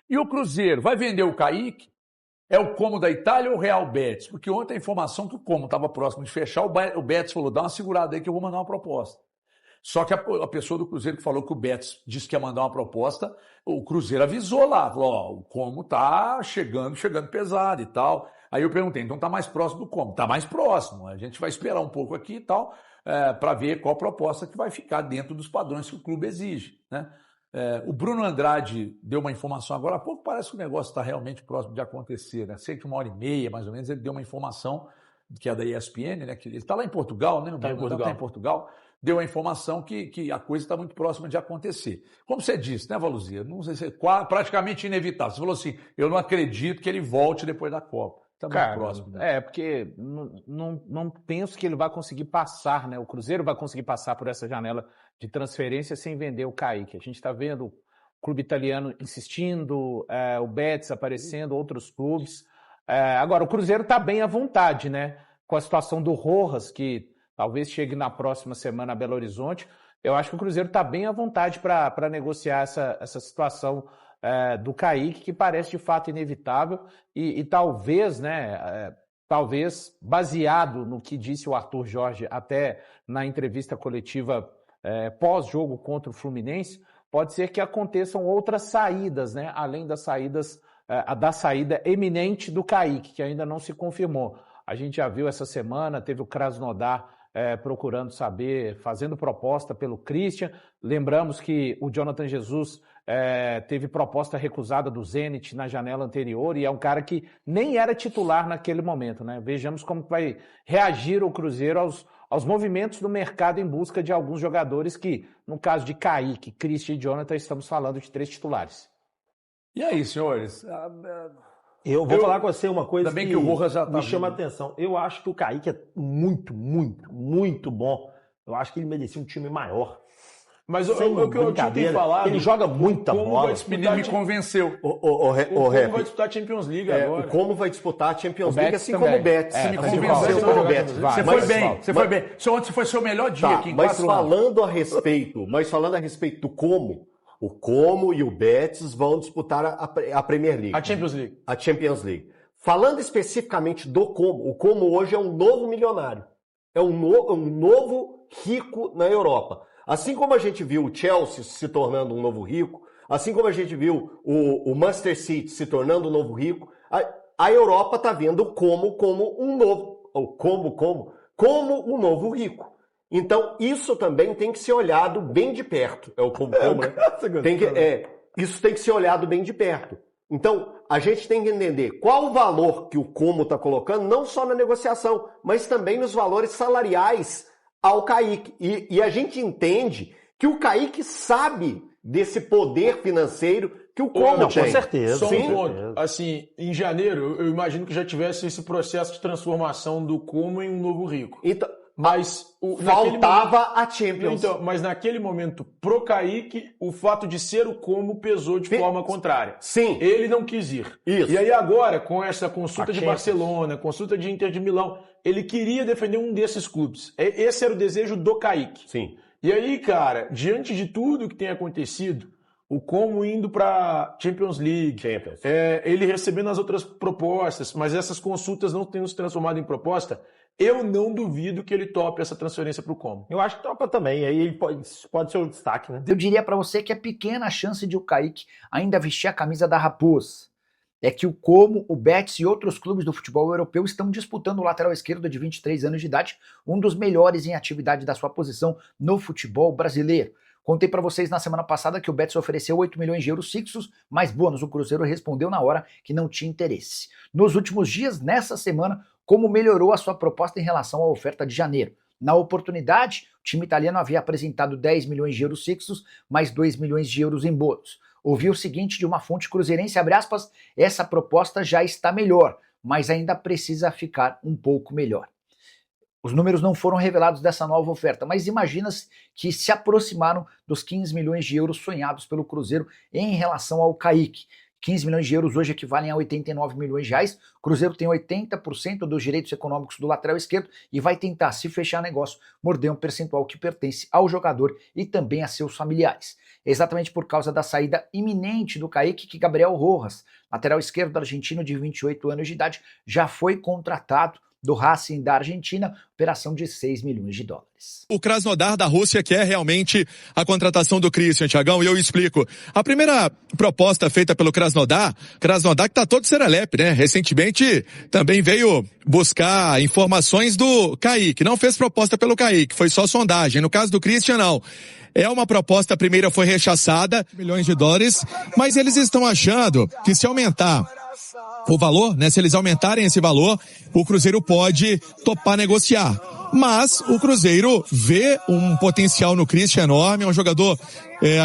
E o Cruzeiro vai vender o Kaique? É o Como da Itália ou o Real Betis? Porque ontem a informação que o Como estava próximo de fechar, o Betis falou, dá uma segurada aí que eu vou mandar uma proposta. Só que a pessoa do Cruzeiro que falou que o Betis disse que ia mandar uma proposta, o Cruzeiro avisou lá, falou, ó, o Como tá chegando pesado e tal. Aí eu perguntei, então tá mais próximo do Como? Tá mais próximo, a gente vai esperar um pouco aqui e tal, para ver qual proposta que vai ficar dentro dos padrões que o clube exige, né? O Bruno Andrade deu uma informação agora há pouco, parece que o negócio está realmente próximo de acontecer, né? Sei que 1h30, mais ou menos, ele deu uma informação, que é da ESPN, né? Que ele está lá em Portugal, né? Está em Portugal. Deu a informação que a coisa está muito próxima de acontecer. Como você disse, né, Valuzia? Não sei se é praticamente inevitável. Você falou assim, eu não acredito que ele volte depois da Copa. Está muito próximo. Né? Porque não penso que ele vai conseguir passar, né? O Cruzeiro vai conseguir passar por essa janela de transferência sem vender o Kaique. A gente está vendo o clube italiano insistindo, o Betis aparecendo, outros clubes. Agora, o Cruzeiro está bem à vontade, né? Com a situação do Rojas, que talvez chegue na próxima semana a Belo Horizonte. Eu acho que o Cruzeiro está bem à vontade para negociar essa situação do Kaique, que parece de fato inevitável e talvez, né, talvez baseado no que disse o Arthur Jorge até na entrevista coletiva pós-jogo contra o Fluminense, pode ser que aconteçam outras saídas, né, além das saídas, da saída eminente do Kaique, que ainda não se confirmou. A gente já viu essa semana, teve o Krasnodar procurando saber, fazendo proposta pelo Christian. Lembramos que o Jonathan Jesus teve proposta recusada do Zenit na janela anterior e é um cara que nem era titular naquele momento, né? Vejamos como vai reagir o Cruzeiro aos movimentos do mercado em busca de alguns jogadores que, no caso de Kaique, Christian e Jonathan, estamos falando de 3 titulares. E aí, senhores? Eu vou falar com você uma coisa também que o Rojas já me chama a atenção. Eu acho que o Kaique é muito, muito, muito bom. Eu acho que ele merecia um time maior. Mas o que eu tinha falado... Ele joga muita bola. O menino me convenceu. O Como vai disputar a Champions League agora. O Como vai disputar a Champions League, assim também. como o Betis. Você me convenceu como o Betis. Você foi bem. Ontem foi seu melhor dia aqui em 4 anos. Mas falando a respeito do Como... O Como e o Betis vão disputar a Premier League. A Champions League. A Champions League. Falando especificamente do Como, o Como hoje é um novo milionário. É um novo rico na Europa. Assim como a gente viu o Chelsea se tornando um novo rico, assim como a gente viu o Manchester City se tornando um novo rico, a Europa está vendo o Como como um novo rico. Então, isso também tem que ser olhado bem de perto. É o como, né? Isso tem que ser olhado bem de perto. Então, a gente tem que entender qual o valor que o Como está colocando, não só na negociação, mas também nos valores salariais ao Kaique. E a gente entende que o Kaique sabe desse poder financeiro que o Como tem. Com certeza. Só Sim. um ponto. Assim, em janeiro, eu imagino que já tivesse esse processo de transformação do Como em um novo rico. Então, mas faltava a Champions. Então, mas naquele momento, pro Kaique, o fato de ser o Como pesou de forma contrária. Sim. Ele não quis ir. Isso. E aí agora, com essa consulta de Barcelona, consulta de Inter de Milão, ele queria defender um desses clubes. Esse era o desejo do Kaique. Sim. E aí, cara, diante de tudo que tem acontecido, o Como indo para Champions League, ele recebendo as outras propostas, mas essas consultas não tendo se transformado em proposta, eu não duvido que ele tope essa transferência para o Como. Eu acho que topa também, aí ele pode ser o destaque, né? Eu diria para você que é pequena a chance de o Kaique ainda vestir a camisa da Raposa. É que o Como, o Betis e outros clubes do futebol europeu estão disputando o lateral esquerdo de 23 anos de idade, um dos melhores em atividade da sua posição no futebol brasileiro. Contei para vocês na semana passada que o Betis ofereceu 8 milhões de euros fixos, mas bônus, o Cruzeiro respondeu na hora que não tinha interesse. Nos últimos dias, nessa semana, Como melhorou a sua proposta em relação à oferta de janeiro. Na oportunidade, o time italiano havia apresentado 10 milhões de euros fixos, mais 2 milhões de euros em bônus. Ouvi o seguinte de uma fonte cruzeirense, abre aspas, essa proposta já está melhor, mas ainda precisa ficar um pouco melhor. Os números não foram revelados dessa nova oferta, mas imagina-se que se aproximaram dos 15 milhões de euros sonhados pelo Cruzeiro em relação ao Kaique, 15 milhões de euros hoje equivalem a 89 milhões de reais. O Cruzeiro tem 80% dos direitos econômicos do lateral esquerdo e vai tentar, se fechar negócio, morder um percentual que pertence ao jogador e também a seus familiares. É exatamente por causa da saída iminente do Kaique que Gabriel Rojas, lateral esquerdo argentino de 28 anos de idade, já foi contratado do Racing da Argentina, operação de 6 milhões de dólares. O Krasnodar da Rússia quer realmente a contratação do Christian, Thiagão, e eu explico. A primeira proposta feita pelo Krasnodar que tá todo serelepe, né? Recentemente também veio buscar informações do Kaique. Não fez proposta pelo Kaique, foi só sondagem. No caso do Christian, não. É uma proposta, a primeira foi rechaçada, milhões de dólares, mas eles estão achando que se aumentar o valor, né? Se eles aumentarem esse valor, o Cruzeiro pode topar negociar. Mas o Cruzeiro vê um potencial no Christian enorme, é um jogador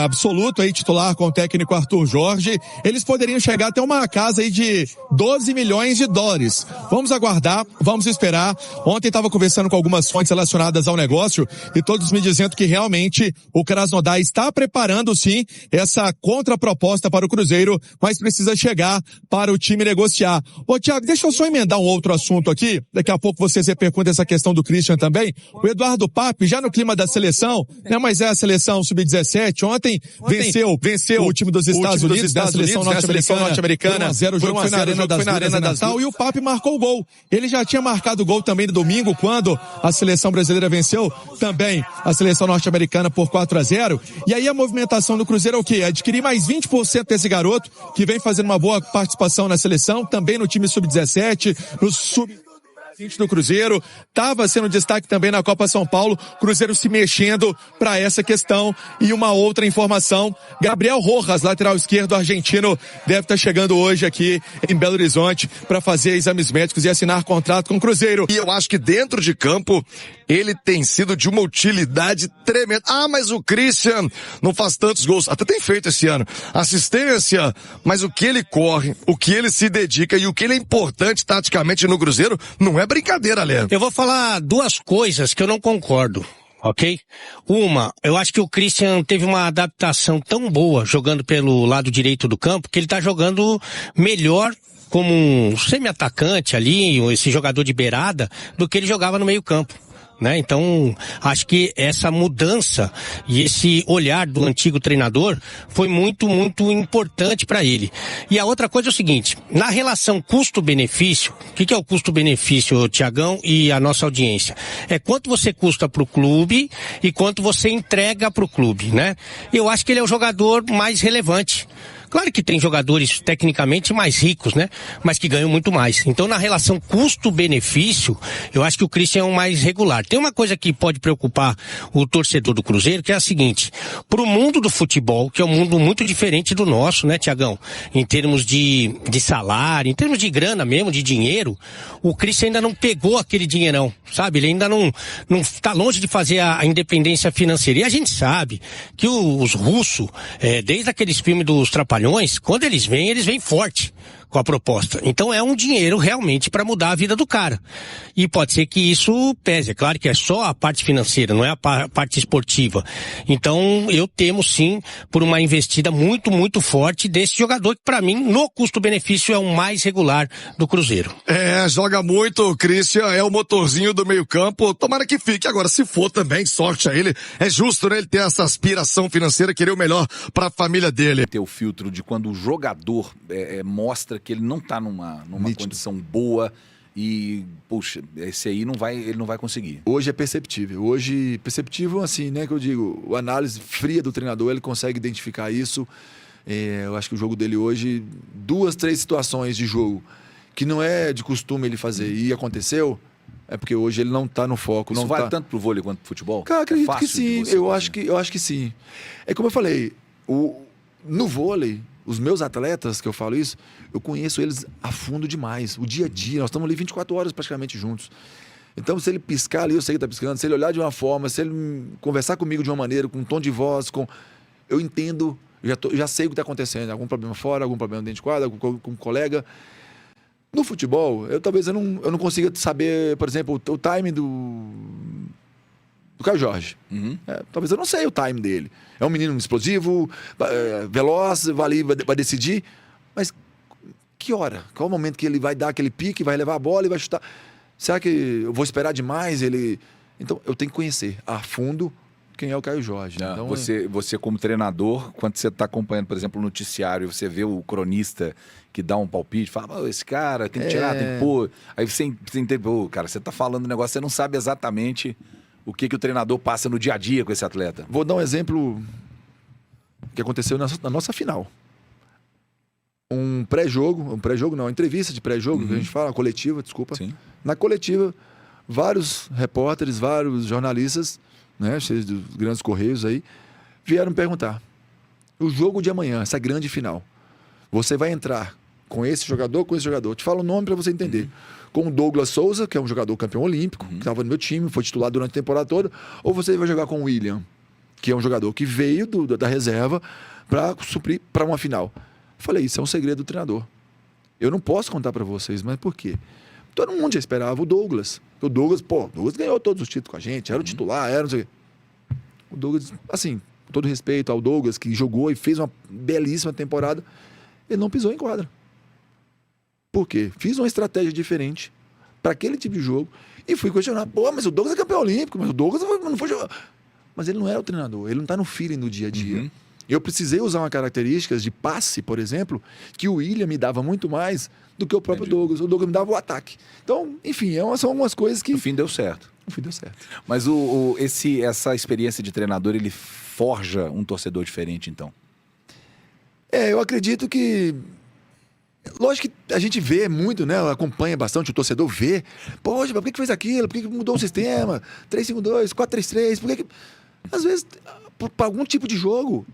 absoluto aí, titular com o técnico Arthur Jorge. Eles poderiam chegar até uma casa aí de 12 milhões de dólares. Vamos aguardar, vamos esperar. Ontem estava conversando com algumas fontes relacionadas ao negócio e todos me dizendo que realmente o Krasnodar está preparando sim essa contraproposta para o Cruzeiro, mas precisa chegar para o time negociar. Ô Thiago, deixa eu só emendar um outro assunto aqui, daqui a pouco vocês repercutem essa questão do Christian também. O Eduardo Pape, já no clima da seleção, né, mas é a seleção sub-17, ontem venceu o time dos Estados Unidos, da seleção norte-americana, 1-0, o jogo foi na Arena das Natal, e o Pape marcou o gol. Ele já tinha marcado o gol também no domingo, quando a seleção brasileira venceu também a seleção norte-americana por 4-0. E aí a movimentação do Cruzeiro é o quê? Adquirir mais 20% desse garoto, que vem fazendo uma boa participação na seleção, também no time sub-17, no sub-20 do Cruzeiro, estava sendo destaque também na Copa São Paulo, Cruzeiro se mexendo para essa questão. E uma outra informação, Gabriel Rojas, lateral esquerdo argentino, deve estar chegando hoje aqui em Belo Horizonte para fazer exames médicos e assinar contrato com o Cruzeiro. E eu acho que dentro de campo ele tem sido de uma utilidade tremenda. Ah, mas o Christian não faz tantos gols, até tem feito esse ano, assistência, mas o que ele corre, o que ele se dedica e o que ele é importante taticamente no Cruzeiro, não é brincadeira, Léo. Eu vou falar duas coisas que eu não concordo, ok? Uma, eu acho que o Christian teve uma adaptação tão boa jogando pelo lado direito do campo que ele tá jogando melhor como um semi-atacante ali, esse jogador de beirada, do que ele jogava no meio campo. Né? Então, acho que essa mudança e esse olhar do antigo treinador foi muito, muito importante para ele. E a outra coisa é o seguinte, na relação custo-benefício, o que é o custo-benefício, Thiagão, e a nossa audiência? É quanto você custa para o clube e quanto você entrega para o clube, né? Eu acho que ele é o jogador mais relevante. Claro que tem jogadores tecnicamente mais ricos, né? Mas que ganham muito mais. Então, na relação custo-benefício, eu acho que o Christian é o mais regular. Tem uma coisa que pode preocupar o torcedor do Cruzeiro, que é a seguinte. Pro mundo do futebol, que é um mundo muito diferente do nosso, né, Thiagão? Em termos de salário, em termos de grana mesmo, de dinheiro, o Christian ainda não pegou aquele dinheirão, sabe? Ele ainda não tá longe de fazer a independência financeira. E a gente sabe que os russos, desde aqueles filmes dos Trapalhões, quando eles vêm forte com a proposta. Então é um dinheiro realmente para mudar a vida do cara. E pode ser que isso pese. É claro que é só a parte financeira, não é a parte esportiva. Então eu temo sim por uma investida muito, muito forte desse jogador que para mim, no custo-benefício, é o mais regular do Cruzeiro. Joga muito, o Christian é o motorzinho do meio campo. Tomara que fique. Agora, se for também, sorte a ele. É justo, né? Ele ter essa aspiração financeira, querer o melhor para a família dele. Ter o filtro de quando o jogador mostra que ele não está numa condição boa e, puxa, esse aí ele não vai conseguir. Hoje é perceptível. Hoje, perceptível assim, né, que eu digo, a análise fria do treinador, ele consegue identificar isso. Eu acho que o jogo dele hoje, 2, 3 situações de jogo que não é de costume ele fazer e aconteceu, é porque hoje ele não está no foco. Isso não vale tá... tanto pro vôlei quanto pro futebol? Cara, acredito que sim. Eu acho que sim. É como eu falei, no vôlei, os meus atletas, que eu falo isso, eu conheço eles a fundo demais. O dia a dia, nós estamos ali 24 horas praticamente juntos. Então, se ele piscar ali, eu sei que está piscando. Se ele olhar de uma forma, se ele conversar comigo de uma maneira, com um tom de voz, eu entendo, já sei o que está acontecendo. Algum problema fora, algum problema dentro de quadra, com um colega. No futebol, talvez eu não consiga saber, por exemplo, o time do Caio Jorge. Uhum. Talvez eu não sei o time dele. É um menino explosivo, veloz, vai decidir. Mas que hora? Qual o momento que ele vai dar aquele pique, vai levar a bola e vai chutar? Será que eu vou esperar demais? Então, eu tenho que conhecer a fundo quem é o Caio Jorge. Não, então, você como treinador, quando você está acompanhando, por exemplo, o noticiário, você vê o cronista que dá um palpite, fala, esse cara tem que tirar, tem que pôr. Aí você entende, cara, você está falando um negócio, você não sabe exatamente o que o treinador passa no dia a dia com esse atleta. Vou dar um exemplo que aconteceu na nossa final. Uma entrevista de pré-jogo, que a gente fala, coletiva, desculpa. Sim. Na coletiva, vários repórteres, vários jornalistas, né, cheios dos grandes correios aí, vieram perguntar: o jogo de amanhã, essa grande final, você vai entrar com esse jogador, com esse jogador? Te falo o nome para você entender. Com o Douglas Souza, que é um jogador campeão olímpico, que estava no meu time, foi titular durante a temporada toda, ou você vai jogar com o William, que é um jogador que veio da reserva para suprir para uma final? Eu falei, isso é um segredo do treinador. Eu não posso contar para vocês, mas por quê? Todo mundo já esperava o Douglas. O Douglas ganhou todos os títulos com a gente, era o titular, era não sei o quê. O Douglas, assim, com todo respeito ao Douglas, que jogou e fez uma belíssima temporada, ele não pisou em quadra. Por quê? Fiz uma estratégia diferente para aquele tipo de jogo e fui questionar, mas o Douglas é campeão olímpico, mas o Douglas não foi jogar. Mas ele não era o treinador, ele não está no feeling do dia a dia. Eu precisei usar uma característica de passe, por exemplo, que o William me dava muito mais do que o próprio Douglas. O Douglas me dava o ataque. Então, enfim, são algumas coisas que... No fim deu certo. Mas essa experiência de treinador, ele forja um torcedor diferente, então? Eu acredito que... Lógico que a gente vê muito, né? Acompanha bastante, o torcedor vê. Poxa, por que fez aquilo? Por que mudou o sistema? 3-5-2, 4-3-3, por que... Às vezes, para algum tipo de jogo...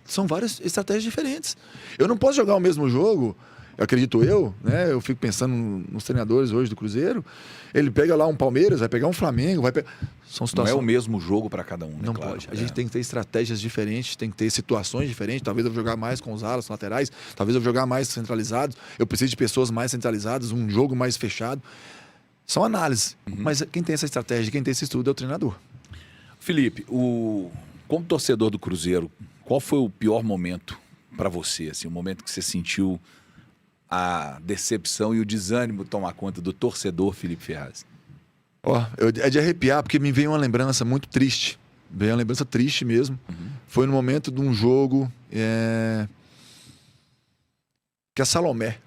São várias estratégias diferentes. Eu não posso jogar o mesmo jogo, acredito eu, né? Eu fico pensando nos treinadores hoje do Cruzeiro. Ele pega lá um Palmeiras, vai pegar um Flamengo, vai pegar... São situações... Não é o mesmo jogo para cada um, né? Não claro, pode. A gente tem que ter estratégias diferentes, tem que ter situações diferentes. Talvez eu vou jogar mais com os alas laterais, talvez eu vou jogar mais centralizados. Eu preciso de pessoas mais centralizadas, um jogo mais fechado. São análises. Mas quem tem essa estratégia, quem tem esse estudo é o treinador. Felipe, como torcedor do Cruzeiro, qual foi o pior momento para você? Assim, o momento que você sentiu a decepção e o desânimo tomar conta do torcedor Felipe Ferraz? É de arrepiar, porque me veio uma lembrança muito triste. Veio uma lembrança triste mesmo. Foi no momento de um jogo que a Salomé...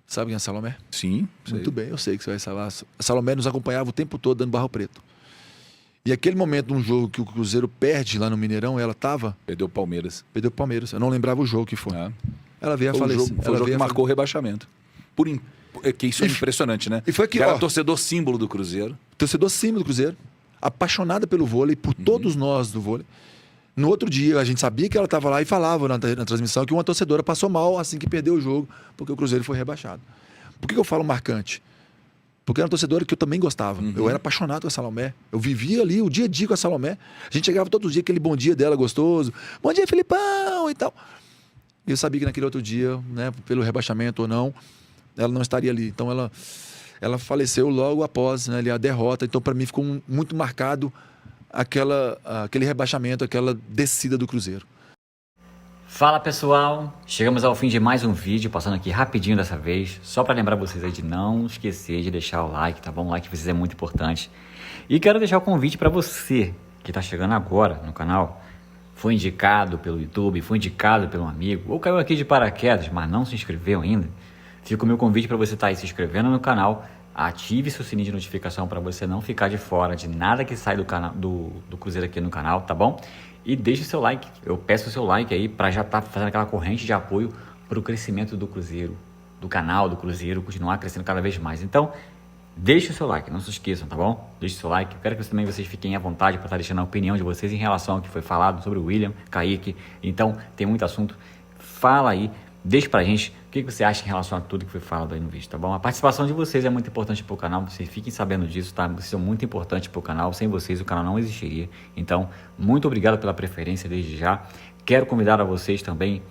Sabe quem é a Salomé? Sim. Muito bem, eu sei que você vai falar. A Salomé nos acompanhava o tempo todo dando Barro Preto. E aquele momento de um jogo que o Cruzeiro perde lá no Mineirão, ela estava... Perdeu o Palmeiras. Eu não lembrava o jogo que foi. Ela veio a falecer. Foi o jogo que marcou o rebaixamento. Que isso é impressionante, né? E foi que, era torcedor símbolo do Cruzeiro. Torcedor símbolo do Cruzeiro. Apaixonada pelo vôlei, por todos nós do vôlei. No outro dia, a gente sabia que ela estava lá e falava na transmissão que uma torcedora passou mal assim que perdeu o jogo, porque o Cruzeiro foi rebaixado. Por que eu falo marcante? Porque era uma torcedora que eu também gostava. Eu era apaixonado com a Salomé. Eu vivia ali o dia a dia com a Salomé. A gente chegava todos os dias, aquele bom dia dela gostoso. Bom dia, Felipão! E tal. E eu sabia que naquele outro dia, né, pelo rebaixamento ou não, ela não estaria ali. Então ela faleceu logo após, né, ali, a derrota. Então para mim ficou muito marcado aquele rebaixamento, aquela descida do Cruzeiro. Fala pessoal, chegamos ao fim de mais um vídeo, passando aqui rapidinho dessa vez, só para lembrar vocês aí de não esquecer de deixar o like, tá bom? O like de vocês é muito importante. E quero deixar o convite para você que está chegando agora no canal, foi indicado pelo YouTube, foi indicado pelo amigo, ou caiu aqui de paraquedas, mas não se inscreveu ainda, fica o meu convite para você estar aí se inscrevendo no canal, ative seu sininho de notificação para você não ficar de fora de nada que sai do canal do Cruzeiro aqui no canal, tá bom? E deixe o seu like, eu peço o seu like aí para já estar fazendo aquela corrente de apoio para o crescimento do Cruzeiro, do canal do Cruzeiro, continuar crescendo cada vez mais. Então, deixe o seu like, não se esqueçam, tá bom? Deixe o seu like, eu quero que também vocês fiquem à vontade para estar deixando a opinião de vocês em relação ao que foi falado sobre o William, Kaique. Então, tem muito assunto, fala aí, deixe pra gente o que você acha em relação a tudo que foi falado aí no vídeo, tá bom? A participação de vocês é muito importante pro canal, vocês fiquem sabendo disso, tá? Vocês são muito importantes pro canal, sem vocês o canal não existiria. Então, muito obrigado pela preferência desde já. Quero convidar a vocês também,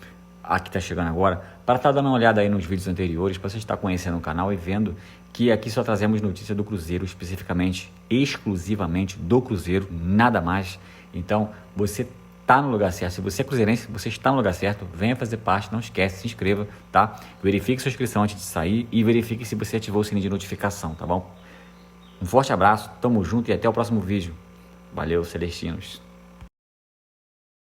aqui tá chegando agora, para estar dando uma olhada aí nos vídeos anteriores, para você estar conhecendo o canal e vendo que aqui só trazemos notícia do Cruzeiro, especificamente, exclusivamente do Cruzeiro, nada mais. Então, você está no lugar certo. Se você é cruzeirense, você está no lugar certo, venha fazer parte, não esquece, se inscreva, tá? Verifique sua inscrição antes de sair e verifique se você ativou o sininho de notificação, tá bom? Um forte abraço, tamo junto e até o próximo vídeo. Valeu, Celestinos.